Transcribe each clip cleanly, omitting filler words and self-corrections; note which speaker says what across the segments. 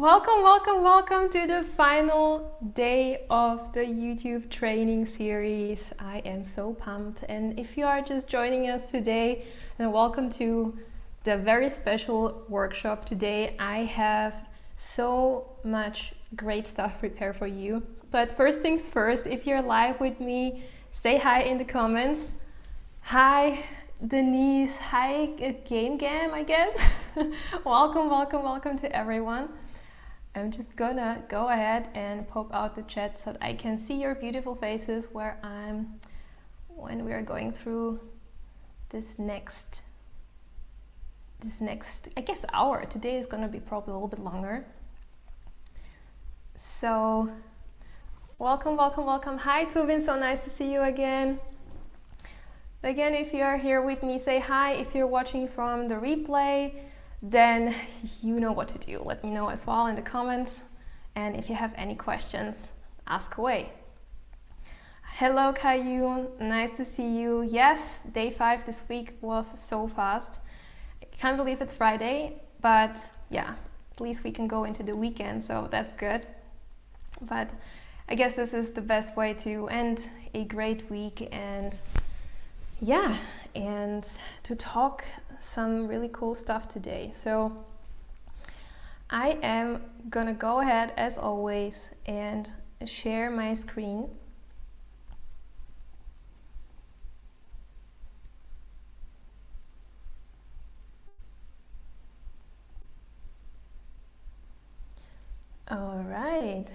Speaker 1: Welcome to the final day of the YouTube training series. I am so pumped, and if you are just joining us today, then welcome to the very special workshop today. I have so much great stuff prepared for you. But first things first, if you're live with me, say hi in the comments. Hi Denise, hi Game, I guess. welcome to everyone. I'm just gonna go ahead and pop out the chat so that I can see your beautiful faces when we are going through this next I guess hour. Today is gonna be probably a little bit longer. So welcome. Hi Tubin, so nice to see you again. Again, if you are here with me, say hi. If you're watching from the replay, then you know what to do. Let me know as well in the comments. And if you have any questions, ask away. Hello Kayun, nice to see you. Yes, day 5 this week was so fast. I can't believe it's Friday, but yeah, at least we can go into the weekend, so that's good. But I guess this is the best way to end a great week, and yeah, and to talk some really cool stuff today. So I am gonna go ahead as always and share my screen. All right.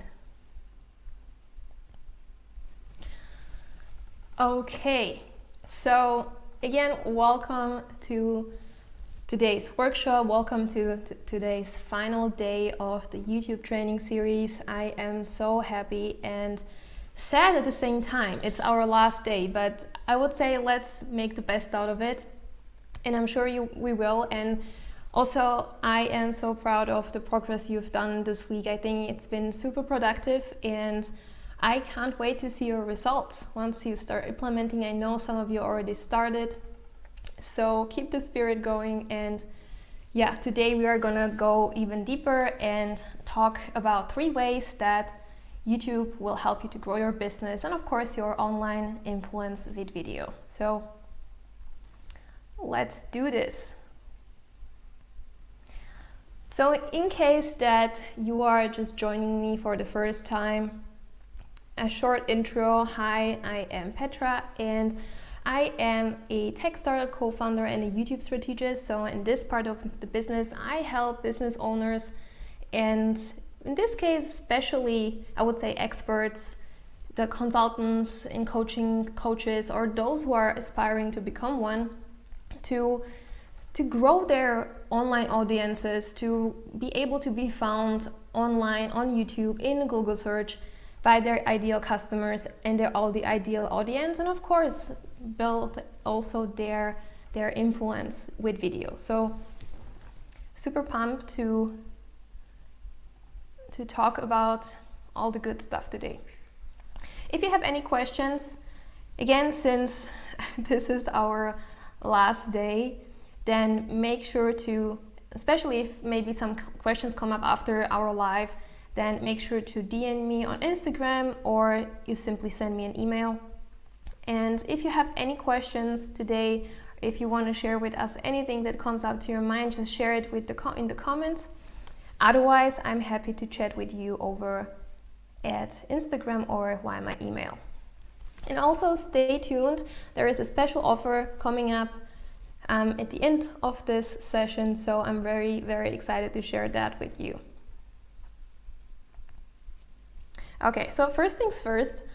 Speaker 1: Okay, so again, welcome to today's workshop. Welcome to today's final day of the YouTube training series. I am so happy and sad at the same time. It's our last day, but I would say let's make the best out of it. And I'm sure we will. And also, I am so proud of the progress you've done this week. I think it's been super productive, and I can't wait to see your results once you start implementing. I know some of you already started, so keep the spirit going. And yeah, today we are gonna go even deeper and talk about 3 ways that YouTube will help you to grow your business and of course your online influence with video. So let's do this. So in case that you are just joining me for the first time, a short intro. Hi, I am Petra, and I am a tech startup co-founder and a YouTube strategist. So in this part of the business, I help business owners, and in this case, especially, I would say experts, the consultants in coaching, coaches, or those who are aspiring to become one, to grow their online audiences, to be able to be found online on YouTube, in Google search, by their ideal customers and the ideal audience, and of course build also their influence with video. So super pumped to talk about all the good stuff today. If you have any questions, again, since this is our last day, then make sure to, especially if maybe some questions come up after our live, then make sure to DM me on Instagram, or you simply send me an email. And if you have any questions today, if you want to share with us anything that comes up to your mind, just share it with in the comments. Otherwise, I'm happy to chat with you over at Instagram or via my email. And also stay tuned. There is a special offer coming up at the end of this session, so I'm very, very excited to share that with you. Okay, so first things first,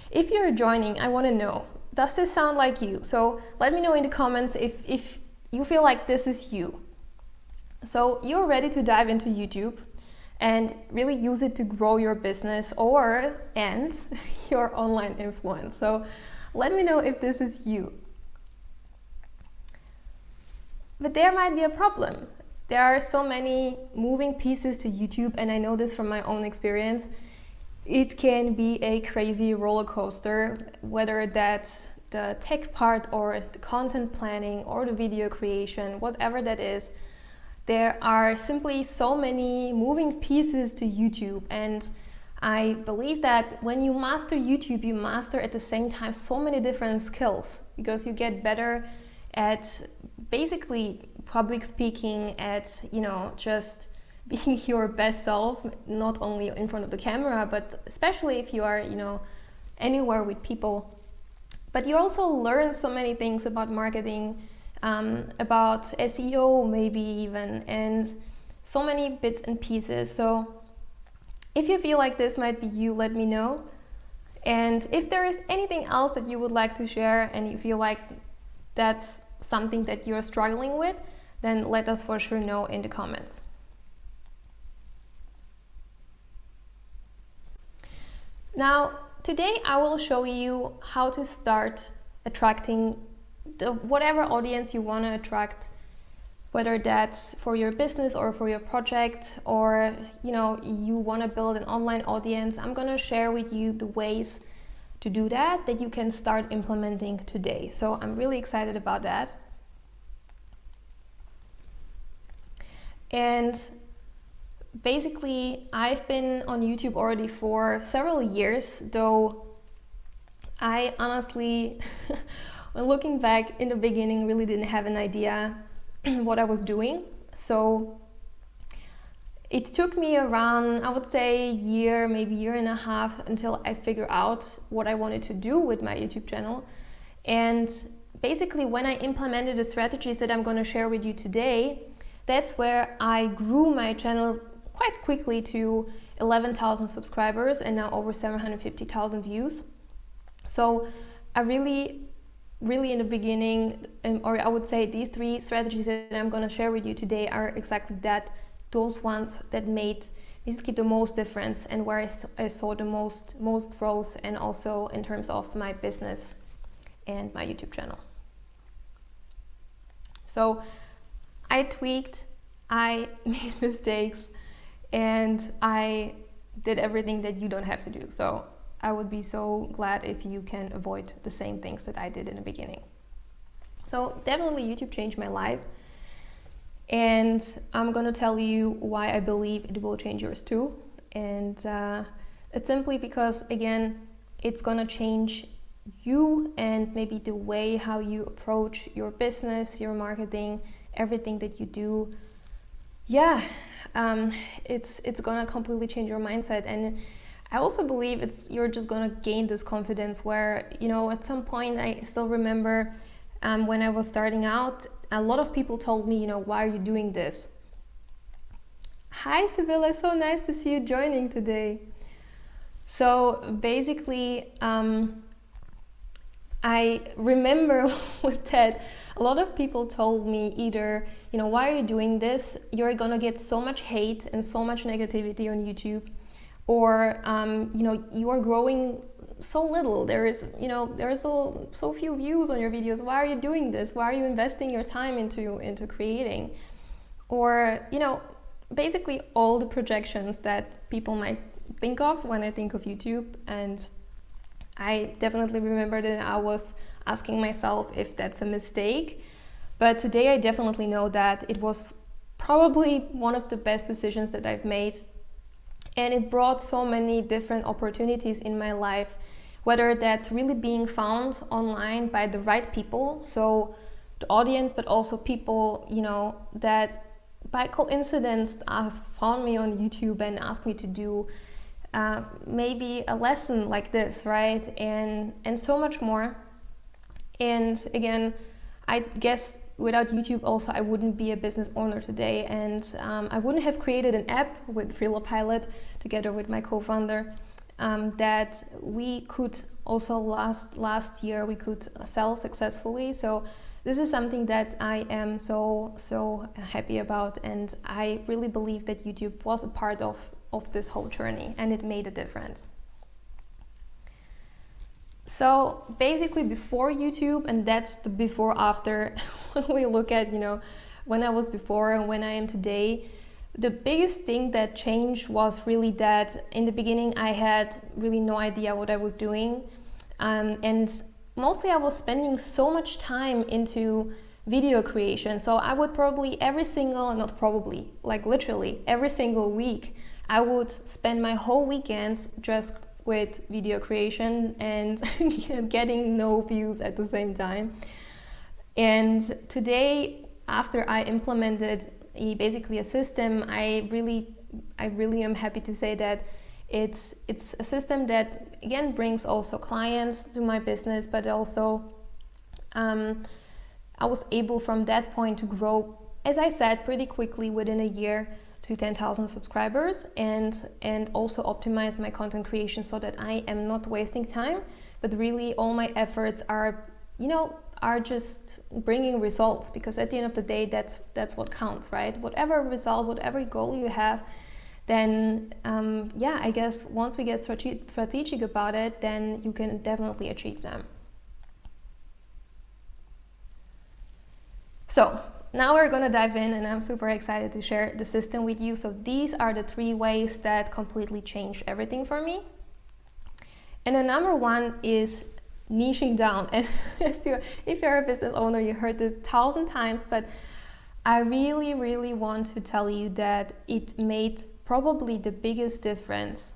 Speaker 1: if you're joining, I want to know, does this sound like you? So let me know in the comments if you feel like this is you. So you're ready to dive into YouTube and really use it to grow your business and your online influence. So let me know if this is you. But there might be a problem. There are so many moving pieces to YouTube, and I know this from my own experience. It can be a crazy roller coaster, whether that's the tech part or the content planning or the video creation, whatever that is. There are simply so many moving pieces to YouTube, and I believe that when you master YouTube, you master at the same time so many different skills, because you get better at basically public speaking, at, you know, just being your best self, not only in front of the camera, but especially if you are, you know, anywhere with people. But you also learn so many things about marketing, about SEO maybe even, and so many bits and pieces. So if you feel like this might be you, let me know. And if there is anything else that you would like to share and you feel like that's something that you're struggling with, then let us for sure know in the comments. Now, today I will show you how to start attracting whatever audience you want to attract, whether that's for your business or for your project, or, you know, you want to build an online audience. I'm going to share with you the ways to do that you can start implementing today. So I'm really excited about that. And basically, I've been on YouTube already for several years, though I honestly, when looking back in the beginning, really didn't have an idea what I was doing. So it took me around, I would say, a year, maybe a year and a half until I figured out what I wanted to do with my YouTube channel. And basically, when I implemented the strategies that I'm going to share with you today, that's where I grew my channel quite quickly to 11,000 subscribers and now over 750,000 views. So I really in the beginning, or I would say these three strategies that I'm going to share with you today are exactly that, those ones that made basically the most difference and where I saw the most growth, and also in terms of my business and my YouTube channel. So I tweaked, I made mistakes, and I did everything that you don't have to do. So I would be so glad if you can avoid the same things that I did in the beginning. So definitely YouTube changed my life, and I'm gonna tell you why I believe it will change yours too. And it's simply because, again, it's gonna change you and maybe the way how you approach your business, your marketing, everything that you do. Yeah, it's gonna completely change your mindset. And I also believe you're just gonna gain this confidence where, you know, at some point, I still remember when I was starting out, a lot of people told me, you know, why are you doing this? Hi Sibylla, so nice to see you joining today. So basically, I remember with that, a lot of people told me either, you know, why are you doing this? You're gonna get so much hate and so much negativity on YouTube, or you know, you are growing so little. There is so few views on your videos. Why are you doing this? Why are you investing your time into creating? Or, you know, basically all the projections that people might think of when I think of YouTube. And I definitely remember that I was asking myself if that's a mistake. But today I definitely know that it was probably one of the best decisions that I've made. And it brought so many different opportunities in my life, whether that's really being found online by the right people, so the audience, but also people, you know, that by coincidence found me on YouTube and asked me to do maybe a lesson like this, right? And so much more. And again, I guess without YouTube also I wouldn't be a business owner today, and I wouldn't have created an app with Pilot together with my co-founder that we could also last year we could sell successfully. So this is something that I am so happy about, and I really believe that YouTube was a part of this whole journey, and it made a difference. So basically before YouTube, and that's the before after, when we look at, you know, when I was before and when I am today, the biggest thing that changed was really that in the beginning I had really no idea what I was doing, and mostly I was spending so much time into video creation. So I would probably literally every single week, I would spend my whole weekends just with video creation and getting no views at the same time. And today, after I implemented basically a system, I really am happy to say that it's a system that again brings also clients to my business, but also I was able from that point to grow, as I said, pretty quickly within a year to 10,000 subscribers, and also optimize my content creation so that I am not wasting time, but really all my efforts are just bringing results, because at the end of the day, that's what counts, right? Whatever result, whatever goal you have, then I guess once we get strategic about it, then you can definitely achieve them. So now we're gonna dive in, and I'm super excited to share the system with you. So these are the 3 ways that completely changed everything for me. And the number 1 is niching down. And if you're a business owner, you heard this 1,000 times, but I really, really want to tell you that it made probably the biggest difference,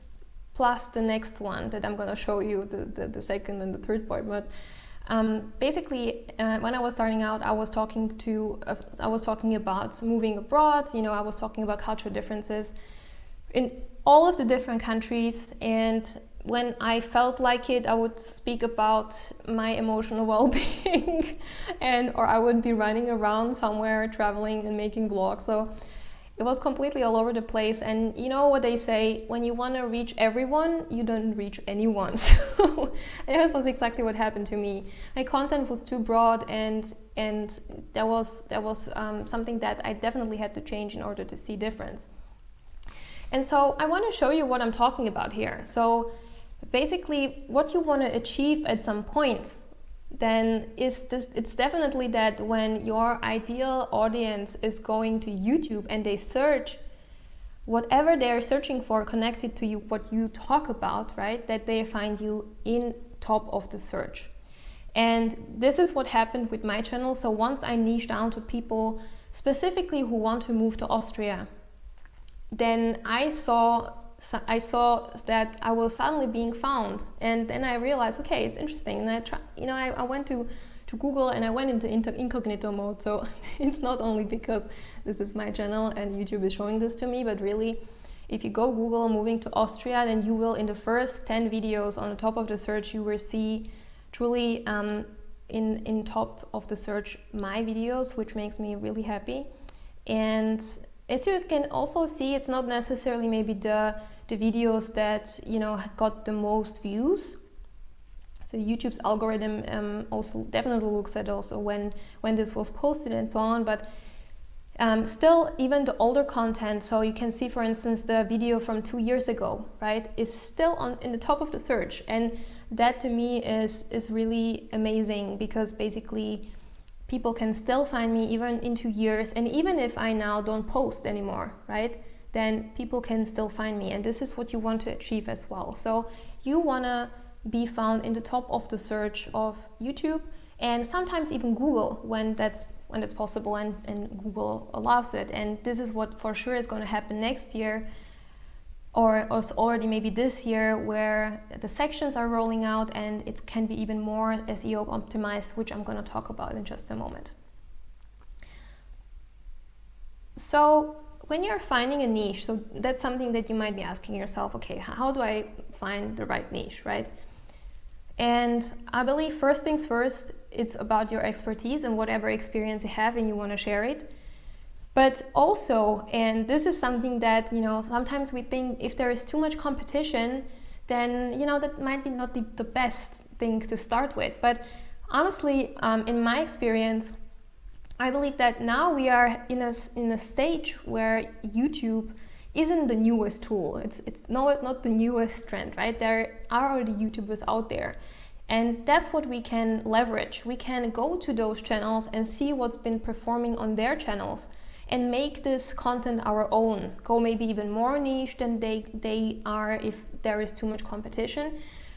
Speaker 1: plus the next one that I'm gonna show you, the second and the third point. But basically, when I was starting out, I was talking about moving abroad. I was talking about cultural differences in all of the different countries, and when I felt like it, I would speak about my emotional well-being, or I would be running around somewhere, traveling and making vlogs. So it was completely all over the place. And you know what they say, when you want to reach everyone, you don't reach anyone. So that was exactly what happened to me. My content was too broad, and that was something that I definitely had to change in order to see difference. And so I want to show you what I'm talking about here. So basically, what you want to achieve at some point, then it's definitely that when your ideal audience is going to YouTube and they search whatever they're searching for connected to you, what you talk about, right, that they find you in top of the search. And this is what happened with my channel. So once I niched down to people specifically who want to move to Austria, then I saw that I was suddenly being found, and then I realized, okay, it's interesting. And I went to Google, and I went into incognito mode. So it's not only because this is my channel and YouTube is showing this to me, but really, if you go Google moving to Austria, then you will, in the first 10 videos on the top of the search, you will see truly in top of the search my videos, which makes me really happy. And as you can also see, it's not necessarily maybe the videos that got the most views. So YouTube's algorithm also definitely looks at also when this was posted and so on, but still, even the older content, so you can see, for instance, the video from 2 years ago, right, is still in the top of the search. And that to me is really amazing, because basically people can still find me even in 2 years, and even if I now don't post anymore, right, then people can still find me. And this is what you want to achieve as well. So you want to be found in the top of the search of YouTube, and sometimes even Google when that's possible, and Google allows it. And this is what for sure is going to happen next year, or already maybe this year, where the sections are rolling out, and it can be even more SEO optimized, which I'm going to talk about in just a moment. So when you're finding a niche, so that's something that you might be asking yourself, okay, how do I find the right niche, right? And I believe first things first, it's about your expertise and whatever experience you have and you want to share it. But also, and this is something that, sometimes we think if there is too much competition, then, that might be not the best thing to start with. But honestly, in my experience, I believe that now we are in a stage where YouTube isn't the newest tool. It's not the newest trend, right? There are already YouTubers out there. And that's what we can leverage. We can go to those channels and see what's been performing on their channels and make this content our own. Go maybe even more niche than they are if there is too much competition.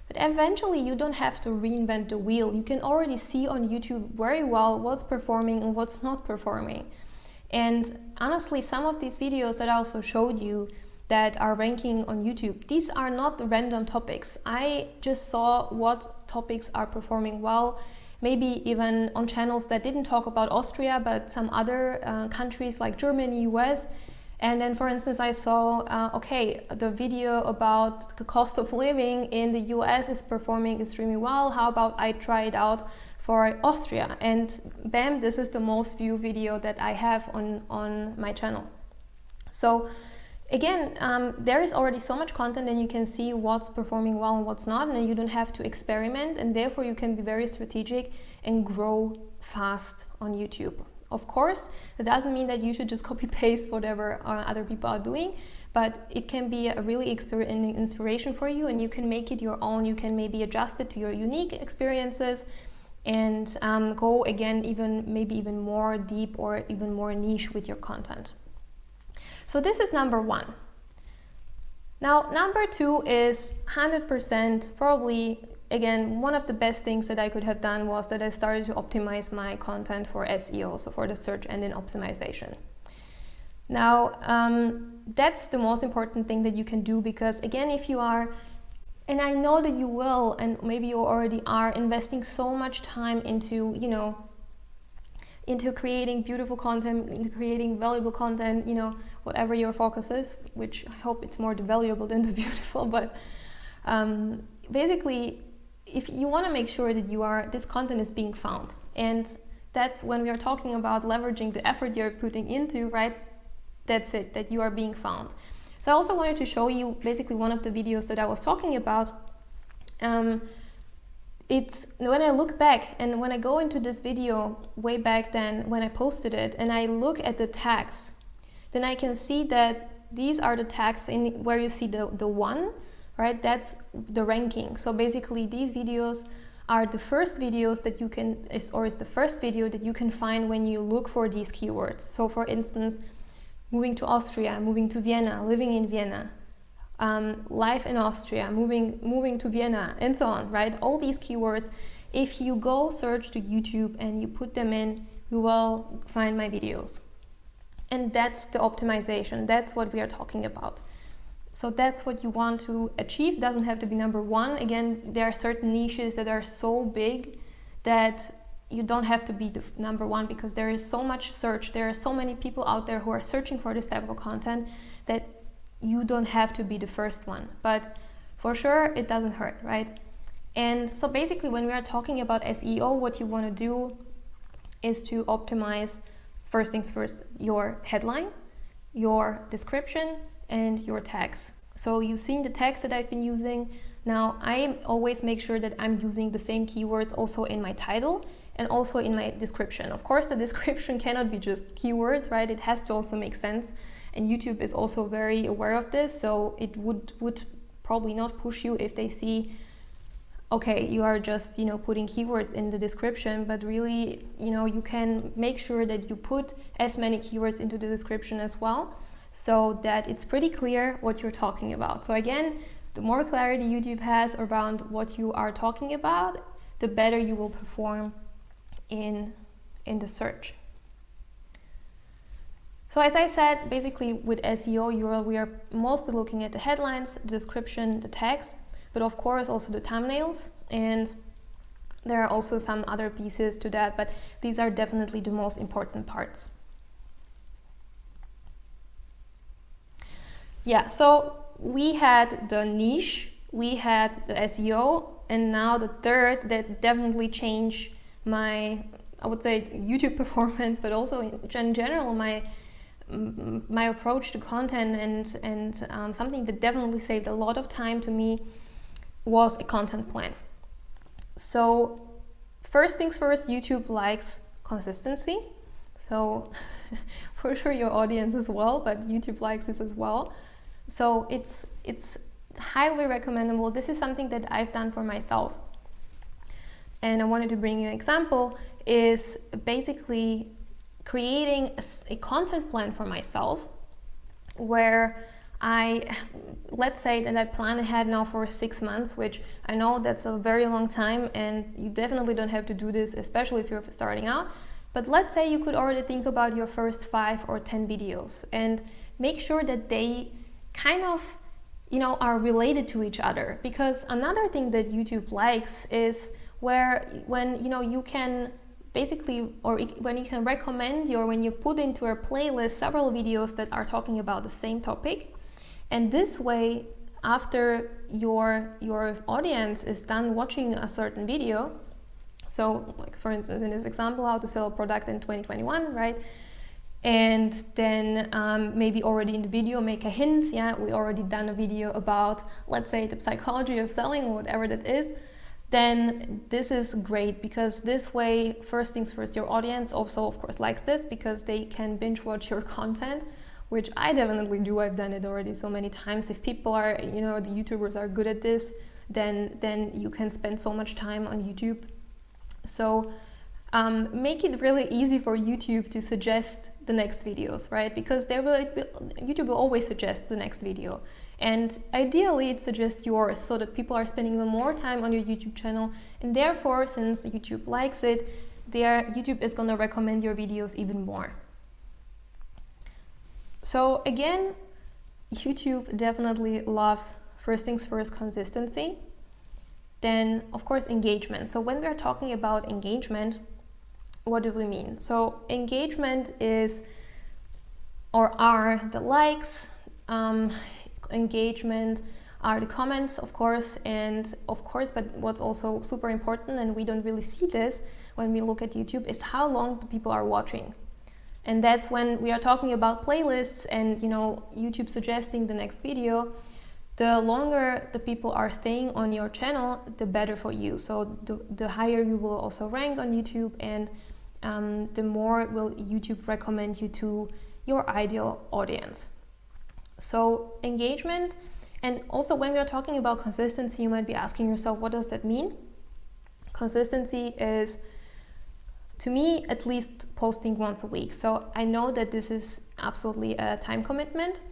Speaker 1: But eventually you don't have to reinvent the wheel. You can already see on YouTube very well what's performing and what's not performing. And honestly, some of these videos that I also showed you that are ranking on YouTube, these are not random topics. I just saw what topics are performing well, maybe even on channels that didn't talk about Austria, but some other countries like Germany, US. And then, for instance, I saw, okay, the video about the cost of living in the US is performing extremely well. How about I try it out for Austria? And bam, this is the most viewed video that I have on my channel. So again, there is already so much content and you can see what's performing well and what's not, and you don't have to experiment, and therefore you can be very strategic and grow fast on YouTube. Of course, that doesn't mean that you should just copy paste whatever other people are doing, but it can be a really inspiration for you, and you can make it your own. You can maybe adjust it to your unique experiences and go again maybe even more deep or even more niche with your content. So this is number one. Now, number two is 100% probably, again, one of the best things that I could have done was that I started to optimize my content for SEO, so for the search engine optimization. Now, that's the most important thing that you can do, because again, if you are, and I know that you will, and maybe you already are, investing so much time into, into creating beautiful content, into creating valuable content, whatever your focus is, which I hope it's more the valuable than the beautiful, but basically, if you want to make sure that this content is being found, and that's when we are talking about leveraging the effort you're putting into, right? That's it, that you are being found. So I also wanted to show you basically one of the videos that I was talking about. It's when I look back and when I go into this video way back then when I posted it and I look at the tags, then I can see that these are the tags in where you see the one, right? That's the ranking. So basically these videos are the first videos that you can, or is the first video that you can find when you look for these keywords. So for instance, moving to Austria, moving to Vienna, living in Vienna, life in Austria, moving to Vienna, and so on, right? All these keywords, if you go search to YouTube and you put them in, you will find my videos. And that's the optimization. That's what we are talking about. So that's what you want to achieve. Doesn't have to be number one. Again, there are certain niches that are so big that you don't have to be the number one, because there is so much search. There are so many people out there who are searching for this type of content that you don't have to be the first one. But for sure, it doesn't hurt, right? And so basically when we are talking about SEO, what you want to do is to optimize, first things first, your headline, your description, and your tags. So you've seen the tags that I've been using. Now I always make sure that I'm using the same keywords also in my title and also in my description. Of course, the description cannot be just keywords, right? It has to also make sense. And YouTube is also very aware of this. So it would probably not push you if they see, okay, you are just, putting keywords in the description, but really, you can make sure that you put as many keywords into the description as well, so that it's pretty clear what you're talking about. So again, the more clarity YouTube has around what you are talking about, the better you will perform in the search. So as I said, basically with SEO, we are mostly looking at the headlines, the description, the tags, but of course also the thumbnails, and there are also some other pieces to that, but these are definitely the most important parts. Yeah, so we had the niche, we had the SEO, and now the third that definitely changed my, I would say, YouTube performance, but also in general my approach to content, and something that definitely saved a lot of time to me was a content plan. So first things first, YouTube likes consistency. So for sure your audience as well, but YouTube likes this as well. So it's highly recommendable. This is something that I've done for myself. And I wanted to bring you an example, is basically creating a content plan for myself, where let's say that I plan ahead now for 6 months, which I know that's a very long time, and you definitely don't have to do this, especially if you're starting out. But let's say you could already think about your first 5 or 10 videos and make sure that they kind of, are related to each other. Because another thing that YouTube likes is when you can basically, or when you can recommend when you put into a playlist several videos that are talking about the same topic. And this way, after your audience is done watching a certain video, so like for instance in this example, how to sell a product in 2021, right? And then maybe already in the video make a hint, we already done a video about, let's say, the psychology of selling or whatever that is. Then this is great, because this way, first things first, your audience also of course likes this because they can binge watch your content, which I definitely do. I've done it already so many times. If people are, the YouTubers are good at this, then you can spend so much time on YouTube. So make it really easy for YouTube to suggest the next videos, right? Because YouTube will always suggest the next video. And ideally it suggests yours, so that people are spending even more time on your YouTube channel. And therefore, since YouTube likes it, YouTube is going to recommend your videos even more. So again, YouTube definitely loves, first things first, consistency. Then of course engagement. So when we're talking about engagement, what do we mean? So engagement are the likes, engagement are the comments, of course, but what's also super important, and we don't really see this when we look at YouTube, is how long the people are watching. And that's when we are talking about playlists and YouTube suggesting the next video. The longer the people are staying on your channel, the better for you. So the higher you will also rank on YouTube, and the more will YouTube recommend you to your ideal audience. So engagement, and also when we are talking about consistency, you might be asking yourself, what does that mean? Consistency is, to me at least, posting once a week. So I know that this is absolutely a time commitment,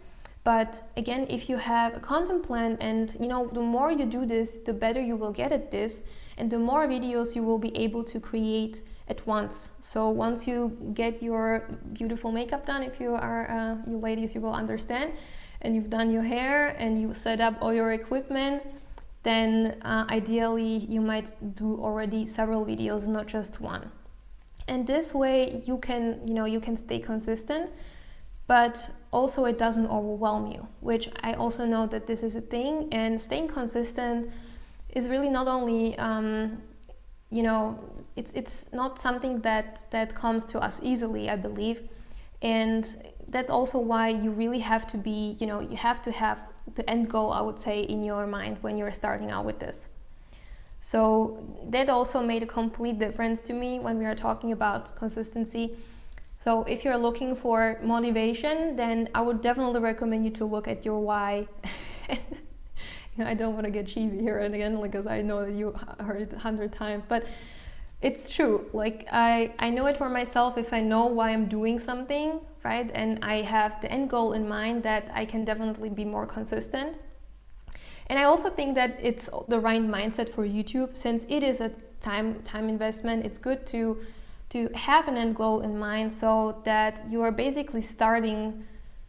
Speaker 1: but again, if you have a content plan, and the more you do this, the better you will get at this, and the more videos you will be able to create at once. So once you get your beautiful makeup done, if you are you ladies, you will understand, and you've done your hair and you set up all your equipment, then ideally you might do already several videos, not just one. And this way you can stay consistent, but also it doesn't overwhelm you, which I also know that this is a thing. And staying consistent is really not only it's not something that comes to us easily, I believe. And that's also why you really have to be, you have to have the end goal, I would say, in your mind when you're starting out with this. So that also made a complete difference to me when we are talking about consistency. So if you're looking for motivation, then I would definitely recommend you to look at your why. I don't want to get cheesy here and again, because I know that you heard it 100 times, but it's true. Like I know it for myself. If I know why I'm doing something, right, and I have the end goal in mind, that I can definitely be more consistent. And I also think that it's the right mindset for YouTube, since it is a time investment. It's good to have an end goal in mind, so that you are basically starting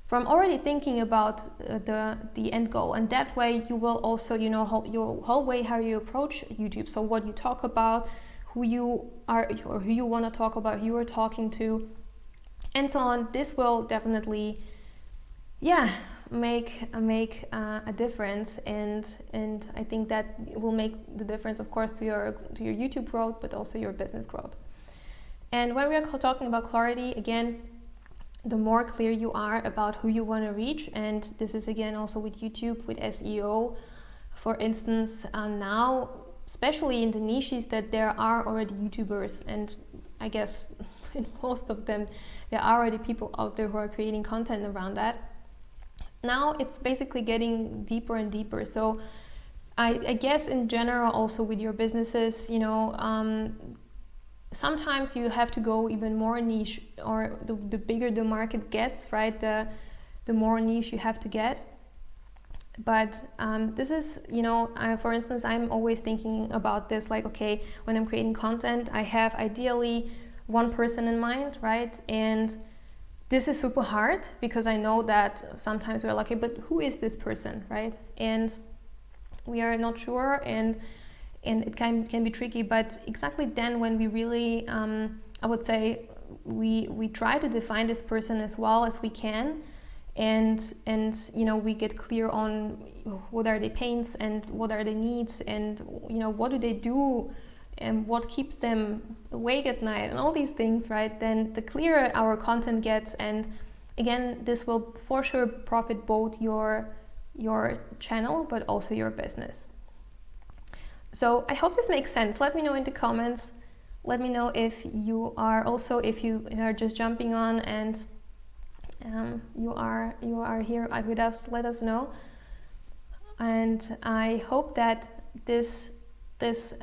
Speaker 1: from already thinking about the end goal, and that way you will also your whole way how you approach YouTube. So what you talk about, who you are, or who you want to talk about, who you are talking to, and so on. This will definitely make a difference, and I think that will make the difference, of course, to your YouTube growth, but also your business growth. And when we are talking about clarity, again, the more clear you are about who you want to reach, and this is again also with YouTube, with SEO, for instance, now, especially in the niches that there are already YouTubers, and I guess in most of them, there are already people out there who are creating content around that. Now it's basically getting deeper and deeper. So I guess in general, also with your businesses, sometimes you have to go even more niche, or the bigger the market gets, right, the more niche you have to get. But this is, for instance, I'm always thinking about this, like, okay, when I'm creating content, I have ideally one person in mind, right? And this is super hard because I know that sometimes we're like, okay, but who is this person, right? And we are not sure, and it can be tricky. But exactly then, when we really, I would say, we try to define this person as well as we can, and we get clear on what are their pains and what are their needs, and what do they do and what keeps them awake at night, and all these things, right? Then the clearer our content gets, and again, this will for sure profit both your channel but also your business. So I hope this makes sense. Let me know in the comments. Let me know if you are just jumping on and you are here with us. Let us know. And I hope that this is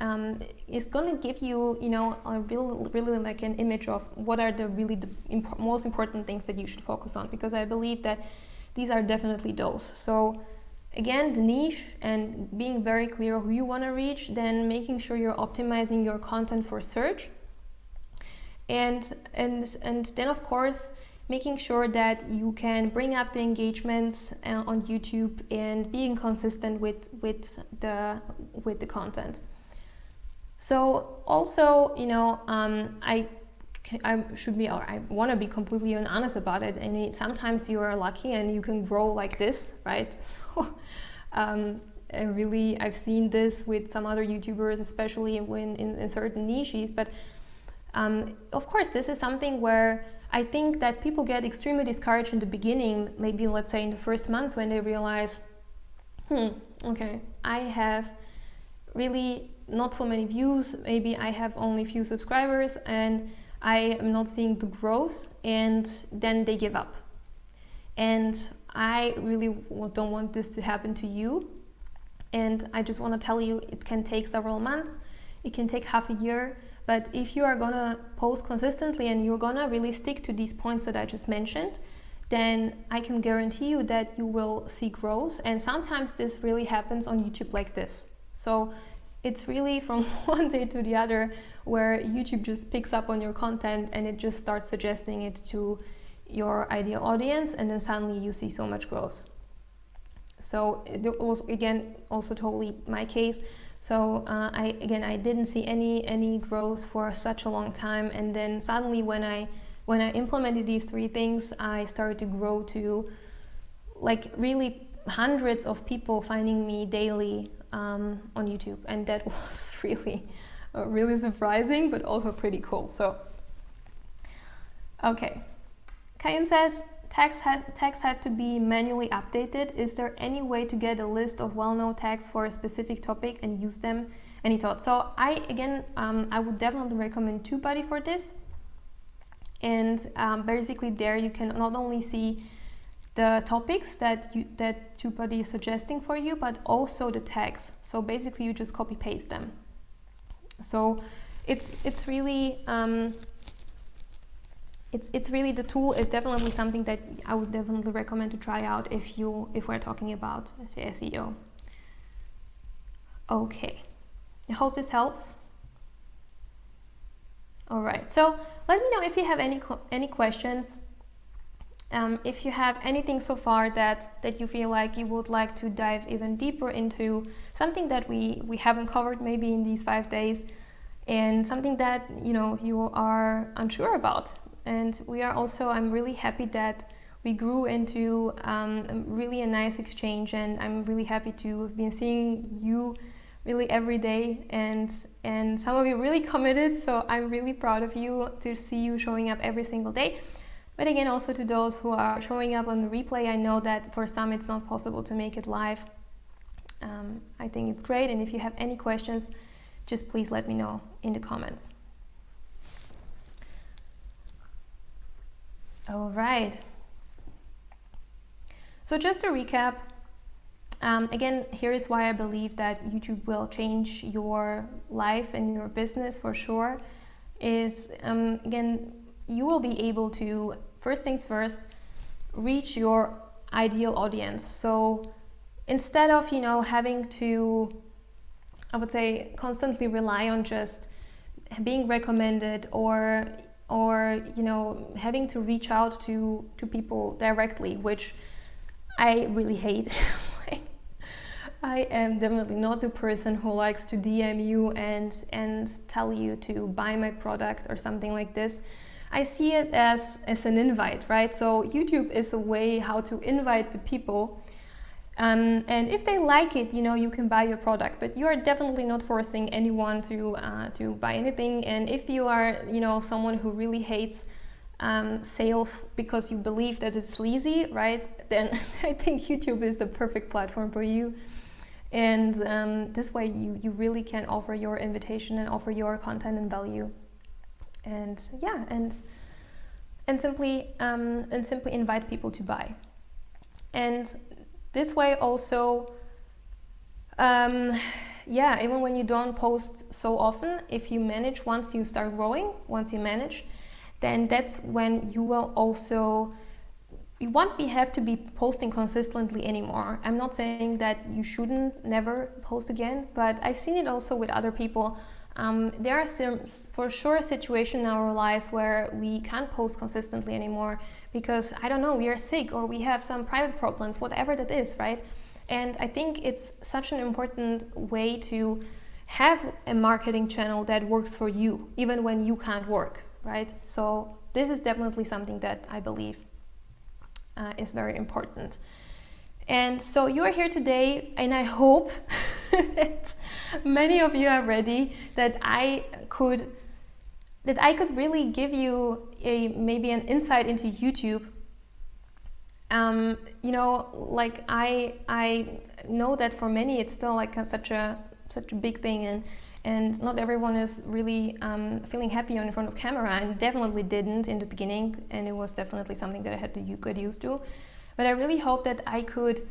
Speaker 1: going to give you, a really like an image of what are the most important things that you should focus on, because I believe that these are definitely those. So again, the niche and being very clear who you want to reach, then making sure you're optimizing your content for search, and then of course making sure that you can bring up the engagements on YouTube and being consistent with the content. So also, I want to be completely honest about it. I mean, sometimes you are lucky and you can grow like this, right? So I've seen this with some other YouTubers, especially when in certain niches. But of course, this is something where I think that people get extremely discouraged in the beginning, maybe let's say in the first months, when they realize, okay, I have really not so many views, maybe I have only few subscribers and I am not seeing the growth, and then they give up. And I really don't want this to happen to you. And I just want to tell you, it can take several months, it can take half a year, but if you are gonna post consistently and you're gonna really stick to these points that I just mentioned, then I can guarantee you that you will see growth. And sometimes this really happens on YouTube like this. So it's really from one day to the other where YouTube just picks up on your content and it just starts suggesting it to your ideal audience, and then suddenly you see so much growth. So it was again also totally my case. So I didn't see any growth for such a long time, and then suddenly when I implemented these 3 things, I started to grow to like really hundreds of people finding me daily on YouTube, and that was really surprising, but also pretty cool. So okay, Kayum says, tags have to be manually updated. Is there any way to get a list of well-known tags for a specific topic and use them? Any thoughts? So I would definitely recommend TubeBuddy for this. And basically there you can not only see the topics that TubeBuddy is suggesting for you, but also the tags. So basically you just copy paste them. So it's really it's really, the tool is definitely something that I would definitely recommend to try out if we're talking about SEO. Okay, I hope this helps. All right, so let me know if you have any questions. If you have anything so far that you feel like you would like to dive even deeper into, something that we haven't covered maybe in these 5 days, and something that you are unsure about. And I'm really happy that we grew into really a nice exchange, and I'm really happy to have been seeing you really every day, and some of you really committed, so I'm really proud of you to see you showing up every single day. But again, also to those who are showing up on the replay, I know that for some it's not possible to make it live. I think it's great, and if you have any questions, just please let me know in the comments. All right. So just to recap, again, here is why I believe that YouTube will change your life and your business for sure. Again, you will be able to, first things first, reach your ideal audience. So instead of, you know, having to, I would say, constantly rely on just being recommended or you know, having to reach out to people directly, which I really hate. Like, I am definitely not the person who likes to DM you and tell you to buy my product or something like this. I see it as an invite, right? So YouTube is a way how to invite the people. And if they like it, you know, you can buy your product, but you are definitely not forcing anyone to buy anything. And if you are, you know, someone who really hates sales because you believe that it's sleazy, right, then I think YouTube is the perfect platform for you. And this way you really can offer your invitation and offer your content and value. And yeah, and simply invite people to buy. And this way also, yeah, even when you don't post so often, if you manage, once you start growing, once you manage, then that's when you will also, you won't have to be posting consistently anymore. I'm not saying that you shouldn't never post again, but I've seen it also with other people. There are some, for sure, situations in our lives where we can't post consistently anymore because, I don't know, we are sick or we have some private problems, whatever that is, right? And I think it's such an important way to have a marketing channel that works for you, even when you can't work, right? So this is definitely something that I believe is very important. And so you are here today, and I hope that many of you are ready, that I could really give you maybe an insight into YouTube. You know, like I know that for many it's still like such a big thing, and not everyone is really feeling happy in front of camera, and definitely didn't in the beginning, and it was definitely something that I had to get used to. But I really hope that I could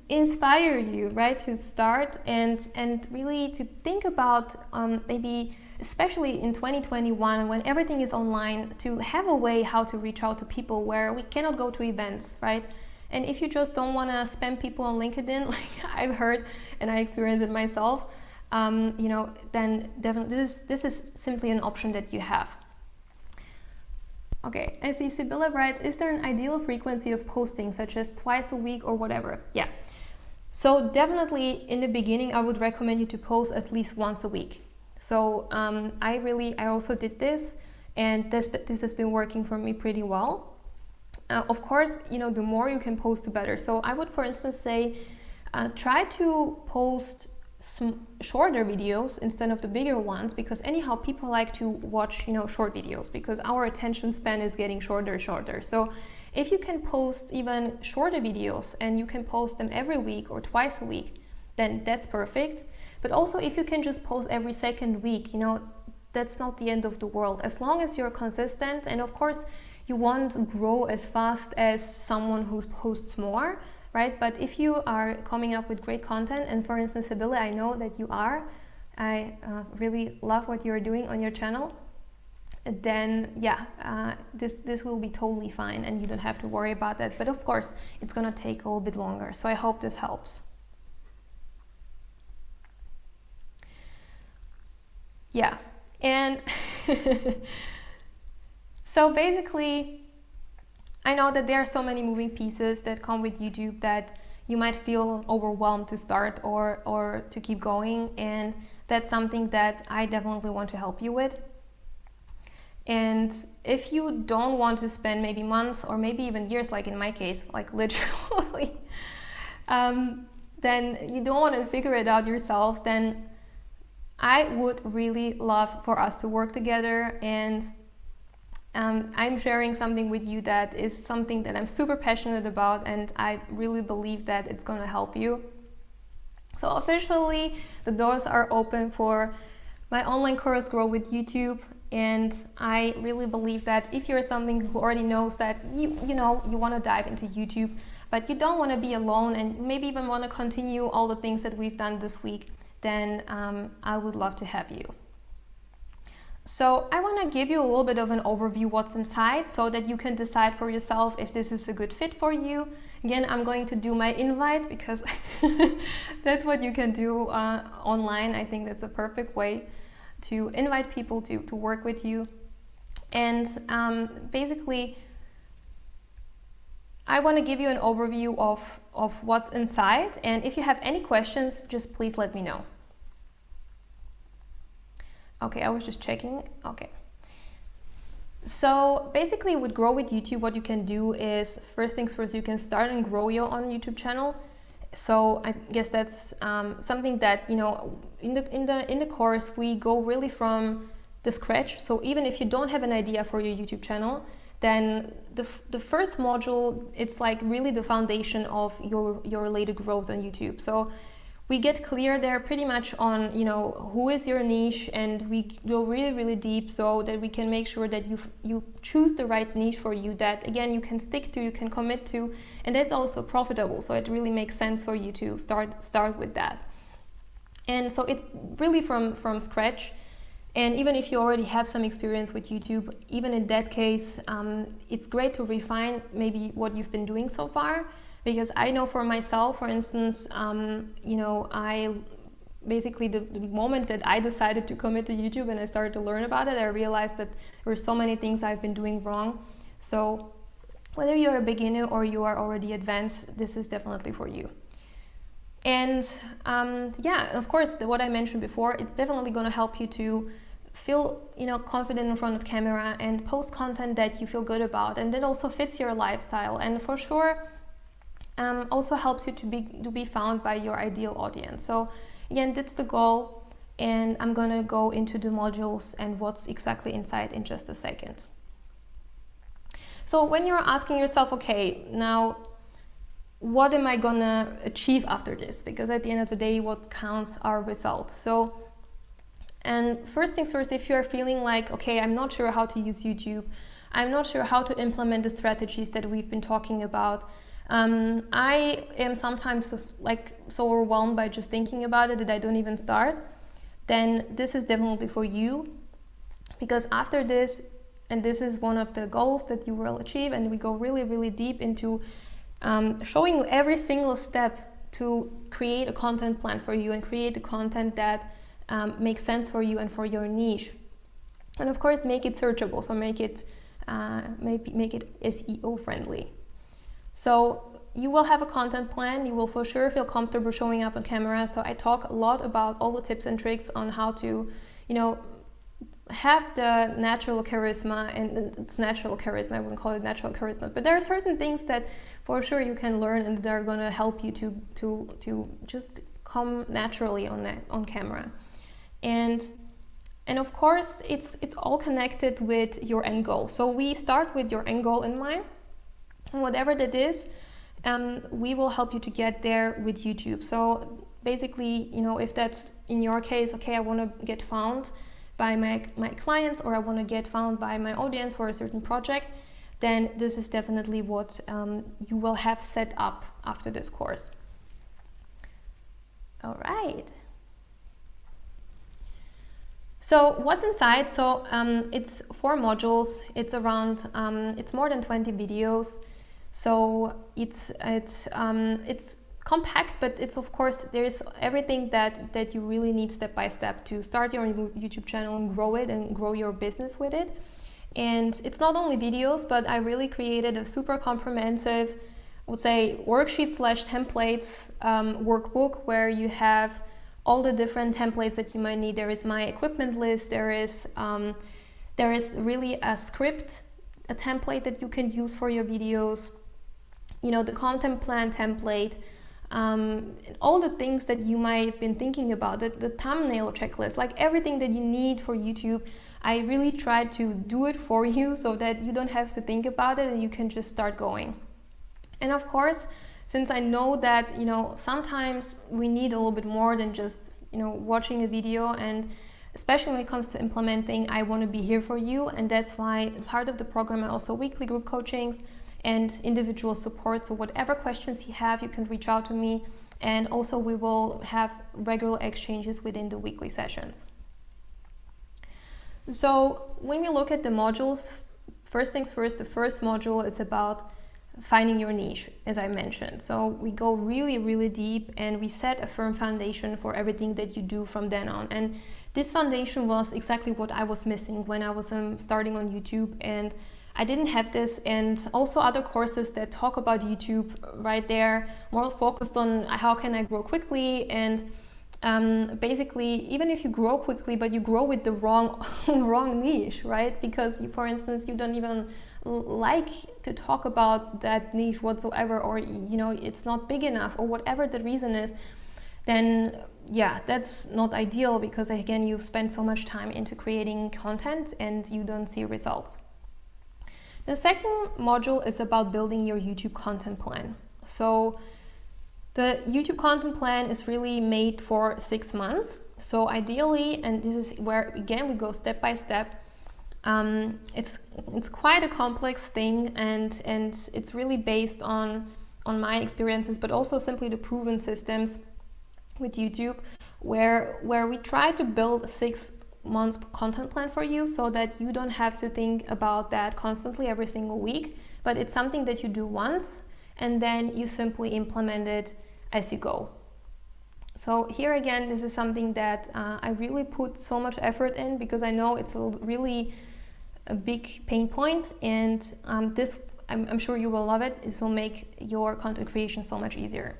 Speaker 1: inspire you, right, to start and really to think about maybe, especially in 2021 when everything is online, to have a way how to reach out to people where we cannot go to events, right? And if you just don't want to spam people on LinkedIn, like I've heard and I experienced it myself, you know, then definitely this is simply an option that you have. Okay, I see Sibylla writes, is there an ideal frequency of posting, such as twice a week or whatever? Yeah, so definitely in the beginning I would recommend you to post at least once a week. So I also did this, and this has been working for me pretty well. Of course, you know, the more you can post, the better. So I would, for instance, say try to post some shorter videos instead of the bigger ones, because anyhow people like to watch, you know, short videos, because our attention span is getting shorter. So if you can post even shorter videos and you can post them every week or twice a week, then that's perfect. But also if you can just post every second week, you know, that's not the end of the world, as long as you're consistent. And of course you won't grow as fast as someone who posts more, right? But if you are coming up with great content, and for instance, Sibylla, I know that you are, I really love what you're doing on your channel, then yeah, this will be totally fine and you don't have to worry about that. But of course, it's gonna take a little bit longer. So I hope this helps. Yeah, and so basically, I know that there are so many moving pieces that come with YouTube that you might feel overwhelmed to start or to keep going, and that's something that I definitely want to help you with. And if you don't want to spend maybe months or maybe even years, like in my case, like literally, then you don't want to figure it out yourself, then I would really love for us to work together. And I'm sharing something with you that is something that I'm super passionate about, and I really believe that it's going to help you. So officially, the doors are open for my online course, Grow with YouTube. And I really believe that if you're someone who already knows that you want to dive into YouTube, but you don't want to be alone and maybe even want to continue all the things that we've done this week, then I would love to have you. So I want to give you a little bit of an overview what's inside so that you can decide for yourself if this is a good fit for you. Again, I'm going to do my invite because that's what you can do online. I think that's a perfect way to invite people to work with you. And basically, I want to give you an overview of what's inside. And if you have any questions, just please let me know. Okay, I was just checking. Okay. So basically with Grow with YouTube, what you can do is, first things first, you can start and grow your own YouTube channel. So I guess that's something that, you know, in the course, we go really from the scratch. So even if you don't have an idea for your YouTube channel, then the first module, it's like really the foundation of your later growth on YouTube. So we get clear there pretty much on, you know, who is your niche, and we go really, really deep so that we can make sure that you choose the right niche for you that, again, you can stick to, you can commit to, and that's also profitable. So it really makes sense for you to start with that. And so it's really from scratch. And even if you already have some experience with YouTube, even in that case, it's great to refine maybe what you've been doing so far. Because I know for myself, for instance, you know, I basically, the moment that I decided to commit to YouTube and I started to learn about it, I realized that there were so many things I've been doing wrong. So whether you're a beginner or you are already advanced, this is definitely for you. And yeah, of course, what I mentioned before, it's definitely going to help you to feel, you know, confident in front of camera and post content that you feel good about, and that also fits your lifestyle. And for sure, also helps you to be found by your ideal audience. So again, that's the goal, and I'm gonna go into the modules and what's exactly inside in just a second. So when you're asking yourself, okay, now what am I gonna achieve after this? Because at the end of the day, what counts are results. So, and first things first, if you're feeling like, okay, I'm not sure how to use YouTube, I'm not sure how to implement the strategies that we've been talking about, I am sometimes like so overwhelmed by just thinking about it that I don't even start, then this is definitely for you. Because after this, and this is one of the goals that you will achieve, and we go really, really deep into showing you every single step to create a content plan for you and create the content that makes sense for you and for your niche. And of course, make it searchable, so make it SEO friendly. So you will have a content plan, you will for sure feel comfortable showing up on camera. So I talk a lot about all the tips and tricks on how to, you know, have the natural charisma, and it's natural charisma, I wouldn't call it natural charisma, but there are certain things that for sure you can learn and they're going to help you to just come naturally on camera. And of course, it's all connected with your end goal. So we start with your end goal in mind. Whatever that is, we will help you to get there with YouTube. So basically, you know, if that's in your case, okay, I want to get found by my clients, or I want to get found by my audience for a certain project, then this is definitely what you will have set up after this course. All right. So what's inside? So it's 4 modules. It's around, it's more than 20 videos. So it's compact, but it's, of course, there's everything that you really need step by step to start your YouTube channel and grow it and grow your business with it. And it's not only videos, but I really created a super comprehensive, I would say, worksheet/templates workbook where you have all the different templates that you might need. There is my equipment list, there is really a script, a template that you can use for your videos, you know, the content plan template, all the things that you might have been thinking about, the thumbnail checklist, like everything that you need for YouTube. I really tried to do it for you so that you don't have to think about it and you can just start going. And of course, since I know that, you know, sometimes we need a little bit more than just, you know, watching a video, and especially when it comes to implementing, I want to be here for you. And that's why part of the program are also weekly group coachings and individual support. So whatever questions you have, you can reach out to me. And also we will have regular exchanges within the weekly sessions. So when we look at the modules, first things first, the first module is about finding your niche, as I mentioned. So we go really, really deep and we set a firm foundation for everything that you do from then on. And this foundation was exactly what I was missing when I was starting on YouTube, and I didn't have this. And also other courses that talk about YouTube right there, more focused on how can I grow quickly, and basically, even if you grow quickly, but you grow with the wrong niche, right? Because you, for instance, you don't even like to talk about that niche whatsoever, or you know, it's not big enough, or whatever the reason is, then yeah, that's not ideal, because again, you spend so much time into creating content and you don't see results. The second module is about building your YouTube content plan. So the YouTube content plan is really made for 6 months. So ideally, and this is where again we go step by step, it's quite a complex thing, and it's really based on my experiences, but also simply the proven systems with YouTube, where we try to build a 6 months content plan for you, so that you don't have to think about that constantly every single week, but it's something that you do once and then you simply implement it as you go. So here again, this is something that I really put so much effort in, because I know it's really a big pain point, and this, I'm sure you will love it. This will make your content creation so much easier.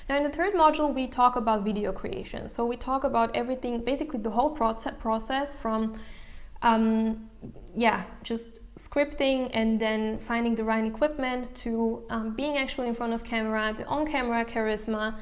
Speaker 1: Now in the third module, we talk about video creation. So we talk about everything, basically the whole process from just scripting and then finding the right equipment, to being actually in front of camera, the on-camera charisma,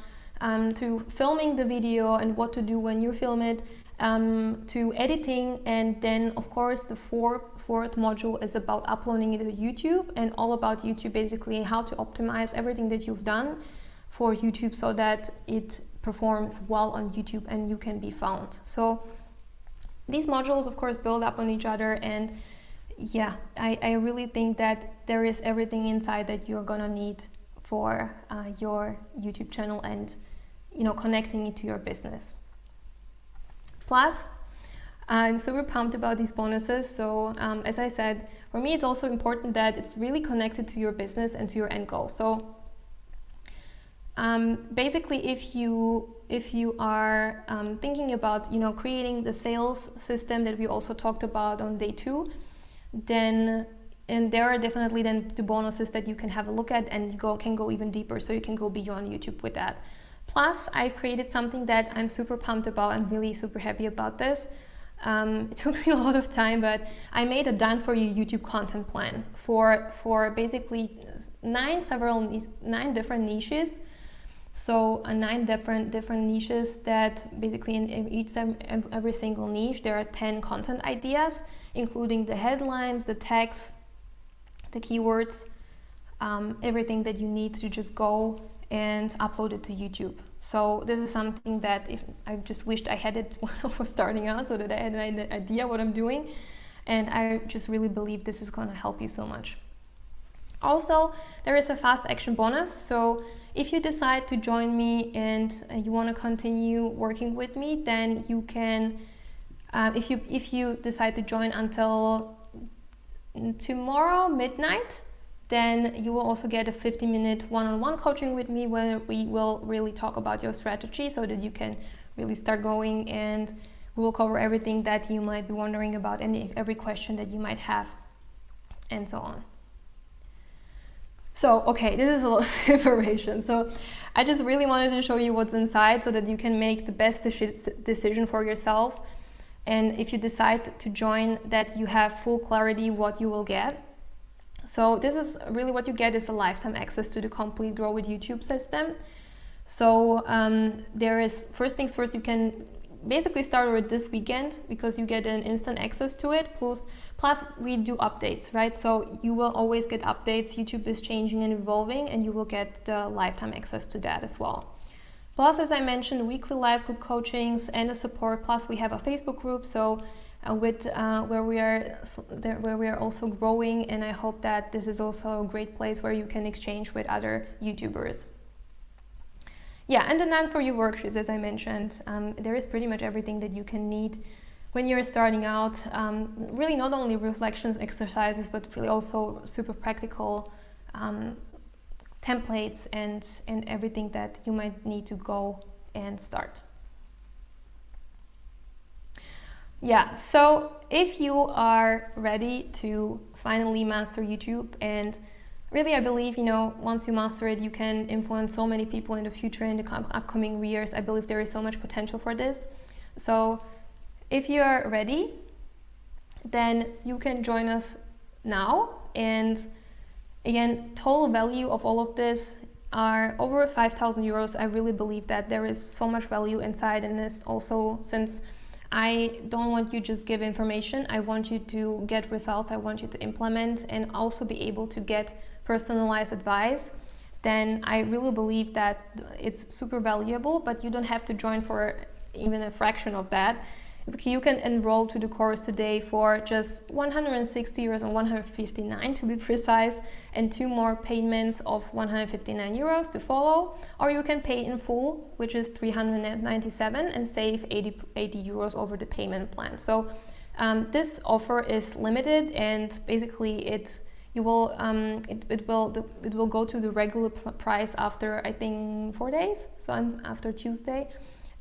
Speaker 1: to filming the video and what to do when you film it, to editing, and then of course the fourth module is about uploading it to YouTube, and all about YouTube, basically how to optimize everything that you've done for YouTube so that it performs well on YouTube and you can be found. So these modules of course build up on each other, and yeah, I really think that there is everything inside that you're gonna need for your YouTube channel, and you know, connecting it to your business. Plus, I'm super pumped about these bonuses. So as I said, for me it's also important that it's really connected to your business and to your end goal. So basically, if you are thinking about, you know, creating the sales system that we also talked about on day 2, then there are definitely then the bonuses that you can have a look at, and you can go even deeper, so you can go beyond YouTube with that. Plus, I've created something that I'm super pumped about. I'm really super happy about this. It took me a lot of time, but I made a done for you YouTube content plan for basically 9 different niches. So 9 different niches that basically in every single niche there are 10 content ideas, including the headlines, the text, the keywords, everything that you need to just go and upload it to YouTube. So this is something that I just wished I had it when I was starting out, so that I had an idea what I'm doing, and I just really believe this is going to help you so much. Also, there is a fast action bonus. So if you decide to join me and you want to continue working with me, then you can, if you decide to join until tomorrow midnight, then you will also get a 50-minute one-on-one coaching with me, where we will really talk about your strategy so that you can really start going, and we will cover everything that you might be wondering about, and every question that you might have, and so on. So, okay, this is a lot of information. So I just really wanted to show you what's inside so that you can make the best decision for yourself. And if you decide to join, that you have full clarity what you will get. So this is really what you get is a lifetime access to the complete Grow with YouTube system. So there is, first things first, you can basically start with this weekend, because you get an instant access to it. Plus we do updates, right? So you will always get updates. YouTube is changing and evolving, and you will get the lifetime access to that as well. Plus, as I mentioned, weekly live group coachings and a support. Plus we have a Facebook group, so where we are also growing, and I hope that this is also a great place where you can exchange with other YouTubers. Yeah, and the None for You worksheets, as I mentioned, there is pretty much everything that you can need when you're starting out, really not only reflections exercises, but really also super practical templates and everything that you might need to go and start. Yeah, so if you are ready to finally master YouTube, and really I believe, once you master it, you can influence so many people in the future, in the upcoming years. I believe there is so much potential for this. So if you are ready, then you can join us now. And again, total value of all of this are over 5,000 euros. I really believe that there is so much value inside in this. Also, since I don't want you just give information, I want you to get results, I want you to implement and also be able to get personalized advice, then I really believe that it's super valuable, but you don't have to join for even a fraction of that. You can enroll to the course today for just 160 euros and 159 to be precise, and 2 more payments of 159 euros to follow, or you can pay in full, which is 397, and save 80 euros over the payment plan. So this offer is limited, and basically it will go to the regular price after, I think, 4 days, so after Tuesday.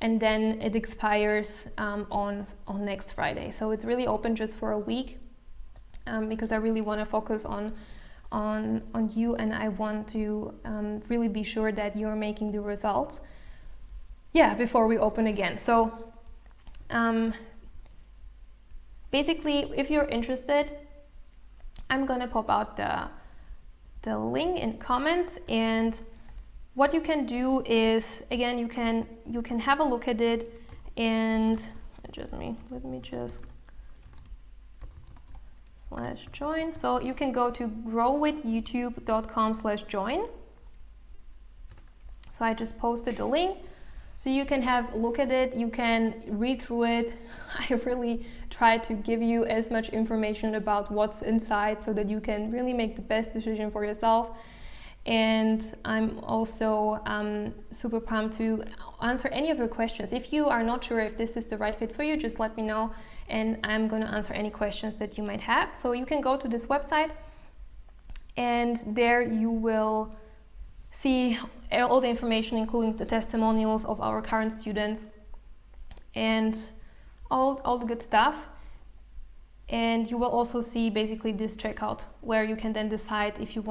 Speaker 1: And then it expires on next Friday. So it's really open just for a week, because I really want to focus on you, and I want to really be sure that you're making the results, before we open again. So basically, if you're interested, I'm gonna pop out the link in comments, and what you can do is, again, you can have a look at it, and let me just /join. So you can go to growwithyoutube.com/join. So I just posted the link, so you can have a look at it, you can read through it. I really try to give you as much information about what's inside so that you can really make the best decision for yourself. And I'm also super pumped to answer any of your questions. If you are not sure if this is the right fit for you, just let me know, and I'm going to answer any questions that you might have. So you can go to this website, and there you will see all the information, including the testimonials of our current students and all the good stuff. And you will also see basically this checkout, where you can then decide if you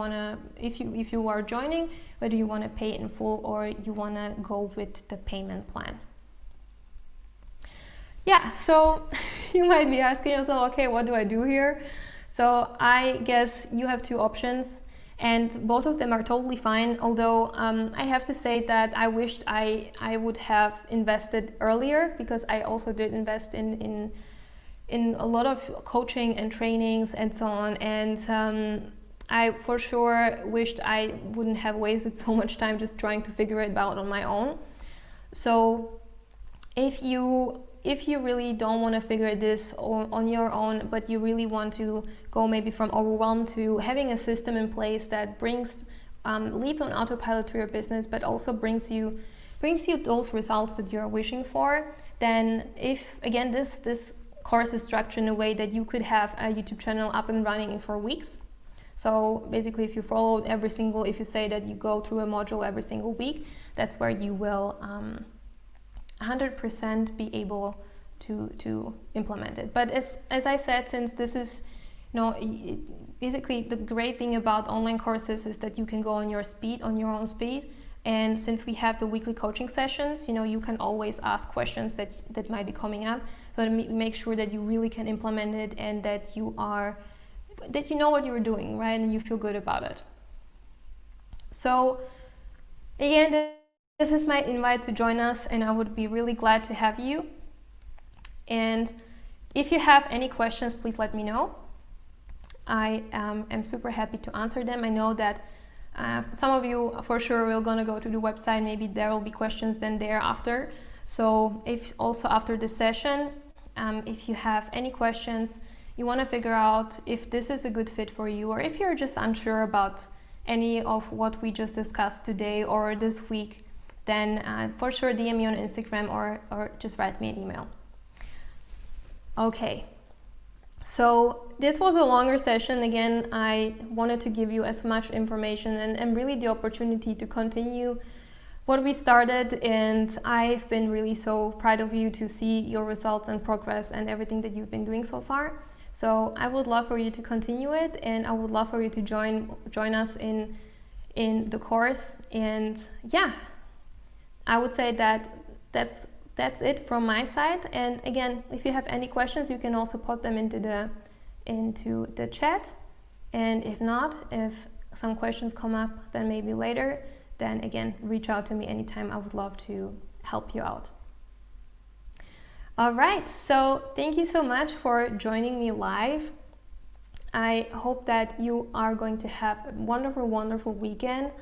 Speaker 1: are joining, whether you want to pay in full or you want to go with the payment plan. Yeah, so you might be asking yourself, okay, what do I do here? So I guess you have 2 options, and both of them are totally fine. Although I have to say that I wished I would have invested earlier, because I also did invest in a lot of coaching and trainings and so on, and I for sure wished I wouldn't have wasted so much time just trying to figure it out on my own. So if you really don't want to figure this on your own, but you really want to go maybe from overwhelmed to having a system in place that brings leads on autopilot to your business, but also brings you those results that you're wishing for, then if again this course is structured in a way that you could have a YouTube channel up and running in 4 weeks. So basically, if you follow if you say that you go through a module every single week, that's where you will 100% be able to implement it. But as I said, since this is, basically the great thing about online courses is that you can go on your own speed. And since we have the weekly coaching sessions, you can always ask questions that might be coming up, so to make sure that you really can implement it, and that you know what you're doing, right? And you feel good about it. So again, this is my invite to join us, and I would be really glad to have you. And if you have any questions, please let me know. I am super happy to answer them. I know that some of you for sure will gonna go to the website. Maybe there will be questions then thereafter. So if also after this session, if you have any questions, you want to figure out if this is a good fit for you, or if you're just unsure about any of what we just discussed today or this week, then for sure DM me on Instagram or just write me an email. Okay, so this was a longer session. Again, I wanted to give you as much information and really the opportunity to continue what we started, and I've been really so proud of you to see your results and progress and everything that you've been doing so far. So I would love for you to continue it, and I would love for you to join us in the course. And yeah, I would say that that's it from my side. And again, if you have any questions, you can also put them into the chat. And if not, if some questions come up, then maybe later, then again, reach out to me anytime. I would love to help you out. All right, so thank you so much for joining me live. I hope that you are going to have a wonderful, wonderful weekend.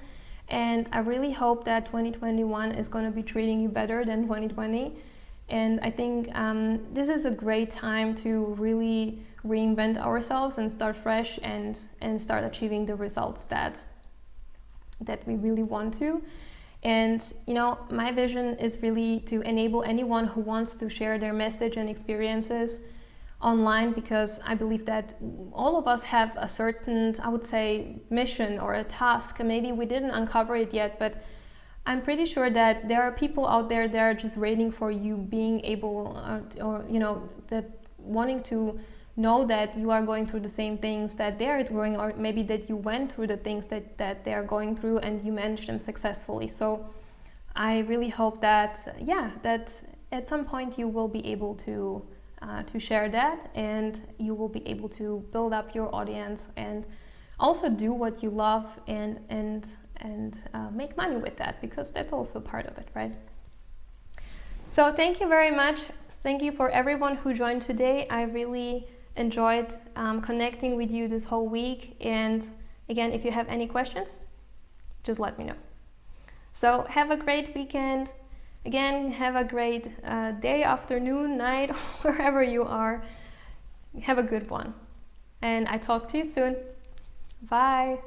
Speaker 1: And I really hope that 2021 is going to be treating you better than 2020. And I think this is a great time to really reinvent ourselves and start fresh and start achieving the results that we really want to. And you know, my vision is really to enable anyone who wants to share their message and experiences online, because I believe that all of us have a certain, I would say, mission or a task. Maybe we didn't uncover it yet, but I'm pretty sure that there are people out there that are just waiting for you being able or you know, that wanting to know that you are going through the same things that they are doing, or maybe that you went through the things that they are going through and you managed them successfully. So I really hope that, yeah, that at some point you will be able to share that, and you will be able to build up your audience and also do what you love and make money with that, because that's also part of it, right? So thank you very much. Thank you for everyone who joined today. I really enjoyed connecting with you this whole week. And again, if you have any questions, just let me know. So have a great weekend. Again, have a great day, afternoon, night, wherever you are. Have a good one. And I talk to you soon. Bye.